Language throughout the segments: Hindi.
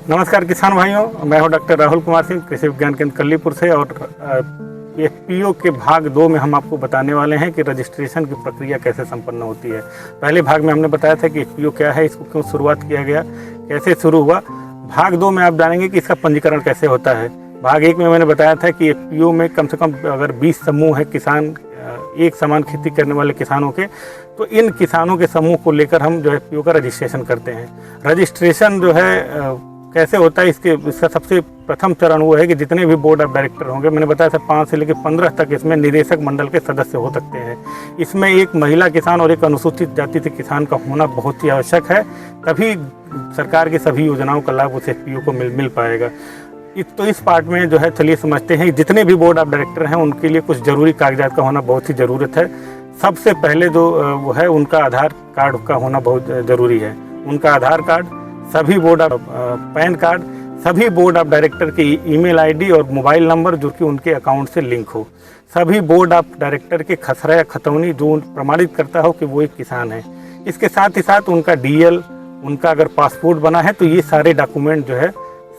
नमस्कार किसान भाइयों, मैं हूं डॉक्टर राहुल कुमार सिंह, कृषि विज्ञान केंद्र कल्लीपुर से। और एफपीओ के भाग 2 में हम आपको बताने वाले हैं कि रजिस्ट्रेशन की प्रक्रिया कैसे संपन्न होती है। पहले भाग में हमने बताया था कि एफपीओ क्या है, इसको क्यों शुरुआत किया गया, कैसे शुरू हुआ। भाग 2 में आप जानेंगे कि इसका पंजीकरण कैसे होता है। भाग 1 में मैंने बताया था कि एफपीओ में कम से कम अगर 20 समूह है किसान, एक समान खेती करने वाले किसानों के, तो इन किसानों के समूह को लेकर हम जो है एफपीओ का रजिस्ट्रेशन करते हैं। रजिस्ट्रेशन जो है कैसे होता है, इसका सबसे प्रथम चरण वो है कि जितने भी बोर्ड ऑफ डायरेक्टर होंगे, मैंने बताया था 5 से लेकर 15 तक इसमें निदेशक मंडल के सदस्य हो सकते हैं। इसमें एक महिला किसान और एक अनुसूचित जाति के किसान का होना बहुत ही आवश्यक है, तभी सरकार की सभी योजनाओं का लाभ उस एफपीओ को मिल पाएगा। तो इस पार्ट में जो है चलिए समझते हैं जितने भी बोर्ड ऑफ डायरेक्टर हैं उनके लिए कुछ जरूरी कागजात का होना बहुत ही ज़रूरत है। सबसे पहले जो वो है उनका आधार कार्ड का होना बहुत ज़रूरी है। उनका आधार कार्ड, सभी बोर्ड ऑफ पैन कार्ड, सभी बोर्ड ऑफ डायरेक्टर की ईमेल आईडी और मोबाइल नंबर जो कि उनके अकाउंट से लिंक हो, सभी बोर्ड ऑफ डायरेक्टर के खसरा या खतौनी जो प्रमाणित करता हो कि वो एक किसान है। इसके साथ ही साथ उनका डीएल, उनका अगर पासपोर्ट बना है तो ये सारे डॉक्यूमेंट जो है,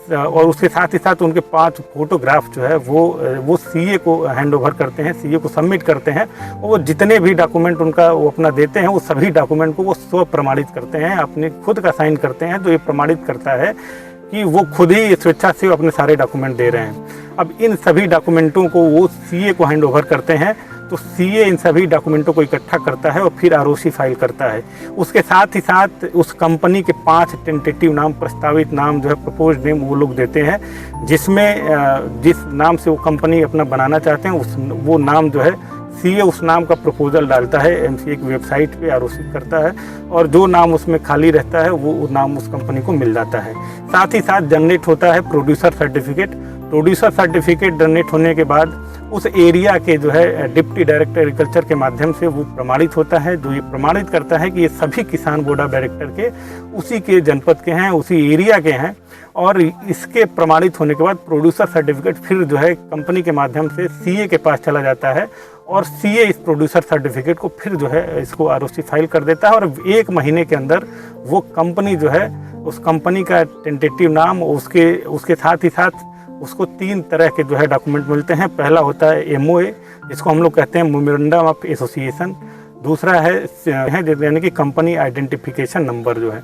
और उसके साथ ही साथ उनके 5 फोटोग्राफ जो है वो सीए को हैंड ओवर करते हैं, सीए को सबमिट करते हैं। वो जितने भी डॉक्यूमेंट उनका वो अपना देते हैं, वो सभी डॉक्यूमेंट को वो स्व प्रमाणित करते हैं, अपने खुद का साइन करते हैं। तो ये प्रमाणित करता है कि वो खुद ही स्वेच्छा से अपने सारे डॉक्यूमेंट दे रहे हैं। अब इन सभी डॉक्यूमेंटों को वो सीए को हैंड ओवर करते हैं, तो सीए इन सभी डॉक्यूमेंटों को इकट्ठा करता है और फिर आरओसी फाइल करता है। उसके साथ ही साथ उस कंपनी के 5 टेंटेटिव नाम, प्रस्तावित नाम जो है प्रपोज नेम, वो लोग देते हैं, जिसमें जिस नाम से वो कंपनी अपना बनाना चाहते हैं वो नाम जो है सीए उस नाम का प्रपोजल डालता है, एमसीए की वेबसाइट पे आरओसी करता है, और जो नाम उसमें खाली रहता है वो नाम उस कंपनी को मिल जाता है। साथ ही साथ जनरेट होता है producer certificate. Producer certificate generate होने के बाद उस एरिया के जो है डिप्टी डायरेक्टर एग्रीकल्चर के माध्यम से वो प्रमाणित होता है, जो ये प्रमाणित करता है कि ये सभी किसान बोर्ड ऑफ डायरेक्टर के उसी के जनपद के हैं, उसी एरिया के हैं। और इसके प्रमाणित होने के बाद प्रोड्यूसर सर्टिफिकेट फिर जो है कंपनी के माध्यम से सीए के पास चला जाता है, और सीए इस प्रोड्यूसर सर्टिफिकेट को फिर जो है इसको आरओसी फाइल कर देता है। और 1 महीने के अंदर वो कंपनी जो है, उस कंपनी का टेंटेटिव नाम, उसके साथ ही साथ उसको 3 तरह के जो है डॉक्यूमेंट मिलते हैं। पहला होता है एमओए, जिसको हम लोग कहते हैं मेमोरेंडम ऑफ एसोसिएशन। दूसरा है यानी कि कंपनी आइडेंटिफिकेशन नंबर जो है।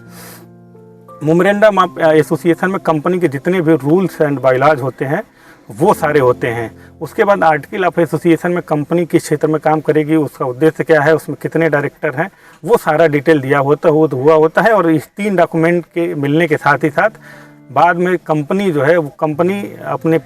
मेमोरेंडम ऑफ एसोसिएशन में कंपनी के जितने भी रूल्स एंड बायलॉज होते हैं वो सारे होते हैं। उसके बाद आर्टिकल ऑफ एसोसिएशन में कंपनी किस क्षेत्र में काम करेगी, उसका उद्देश्य क्या है, उसमें कितने डायरेक्टर हैं, वो सारा डिटेल दिया होता है। और इस 3 डॉक्यूमेंट के मिलने के साथ ही साथ बाद में कंपनी जो है, वो कंपनी अपने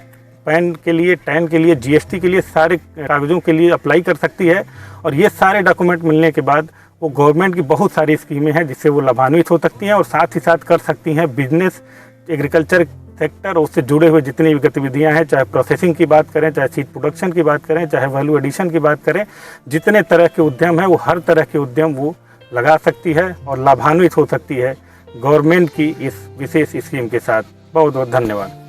पैन के लिए, टैन के लिए, जीएसटी के लिए, सारे कागज़ों के लिए अप्लाई कर सकती है। और ये सारे डॉक्यूमेंट मिलने के बाद वो गवर्नमेंट की बहुत सारी स्कीमें हैं जिससे वो लाभान्वित हो सकती हैं, और साथ ही साथ कर सकती हैं बिजनेस, एग्रीकल्चर सेक्टर और उससे जुड़े हुए जितनी भी गतिविधियां हैं, चाहे प्रोसेसिंग की बात करें, चाहे सीड प्रोडक्शन की बात करें, चाहे वैल्यू एडिशन की बात करें, जितने तरह के उद्यम हैं वो हर तरह के उद्यम वो लगा सकती है और लाभान्वित हो सकती है गवर्नमेंट की इस विशेष स्कीम के साथ। बहुत बहुत धन्यवाद।